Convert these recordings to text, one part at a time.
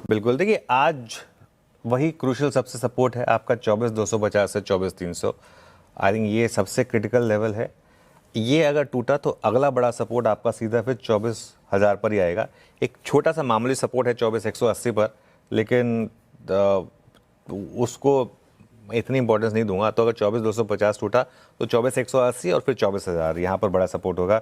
बिल्कुल, देखिए आज वही क्रूशियल सबसे सपोर्ट है आपका 24,250 से 24,300। आई थिंक ये सबसे क्रिटिकल लेवल है। ये अगर टूटा तो अगला बड़ा सपोर्ट आपका सीधा फिर 24,000 पर ही आएगा। एक छोटा सा मामूली सपोर्ट है 24,180 पर, लेकिन उसको इतनी इंपॉर्टेंस नहीं दूंगा। तो अगर 24,250 टूटा तो 24,180 और फिर 24,000 यहाँ पर बड़ा सपोर्ट होगा।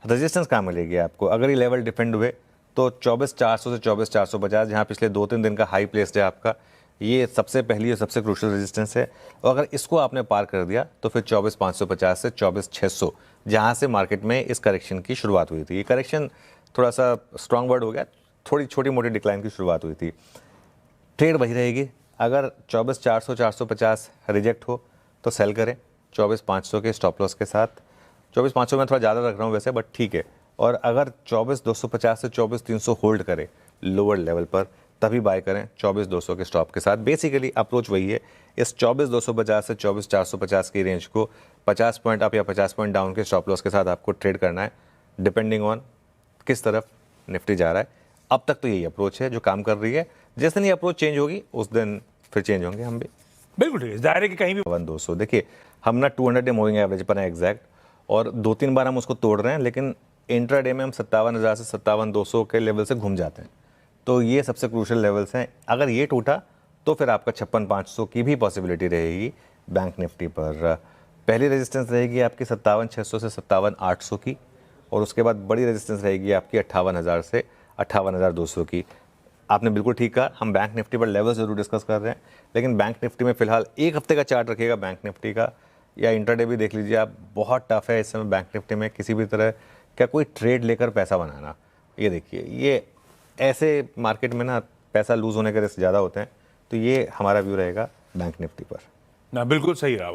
रेजिस्टेंस कहाँ मिलेगी आपको अगर ये लेवल डिफेंड हुए? तो 24,400 से 24,450, जहाँ पिछले 2-3 दिन का हाई प्लेस्ड है आपका, ये सबसे पहली और सबसे क्रूशियल रेजिस्टेंस है। और अगर इसको आपने पार कर दिया तो फिर 24,550 से 24,600, जहाँ से मार्केट में इस करेक्शन की शुरुआत हुई थी। ये करेक्शन थोड़ा सा स्ट्रॉन्ग वर्ड हो गया, थोड़ी छोटी मोटी डिक्लाइन की शुरुआत हुई थी। ट्रेड वही रहेगी। अगर 24,400 450 रिजेक्ट हो तो सेल करें 24,500 के स्टॉप लॉस के साथ। 24,500 में थोड़ा ज़्यादा रख रहा हूँ वैसे, बट ठीक है। और अगर 24,250 से 24,300 होल्ड करें लोअर लेवल पर, तभी बाय करें 24,200 के स्टॉप के साथ। बेसिकली अप्रोच वही है। इस 24,250 से 24,450 की रेंज को 50 पॉइंट अप या 50 पॉइंट डाउन के स्टॉप लॉस के साथ आपको ट्रेड करना है, डिपेंडिंग ऑन किस तरफ निफ्टी जा रहा है। अब तक तो यही अप्रोच है जो काम कर रही है। जिस दिन ये अप्रोच चेंज होगी उस दिन फिर चेंज होंगे हम भी। बिल्कुल ठीक है, जाहिर है कि कहीं भी 5200 देखिए, हम ना 200 डे मूविंग एवरेज पर है एग्जैक्ट, और 2-3 बार हम उसको तोड़ रहे हैं, लेकिन इंट्राडे में हम 57,000 से 57,200 के लेवल से घूम जाते हैं। तो ये सबसे क्रूशियल लेवल्स हैं। अगर ये टूटा तो फिर आपका 56,500 की भी पॉसिबिलिटी रहेगी बैंक निफ्टी पर। पहली रेजिस्टेंस रहेगी आपकी 57,600 से 57,800 की, और उसके बाद बड़ी रेजिस्टेंस रहेगी आपकी 58,000 से 58,200 की। आपने बिल्कुल ठीक कहा, हम बैंक निफ्टी पर लेवल जरूर डिस्कस कर रहे हैं, लेकिन बैंक निफ्टी में फिलहाल एक हफ्ते का चार्ट रखिएगा बैंक निफ्टी का, या इंटरडे भी देख लीजिए आप। बहुत टफ है इस समय बैंक निफ्टी में किसी भी तरह का कोई ट्रेड लेकर पैसा बनाना। ये देखिए, ये ऐसे मार्केट में ना पैसा लूज होने के रिस्क ज़्यादा होते हैं। तो ये हमारा व्यू रहेगा बैंक निफ्टी पर। ना, बिल्कुल सही रहा।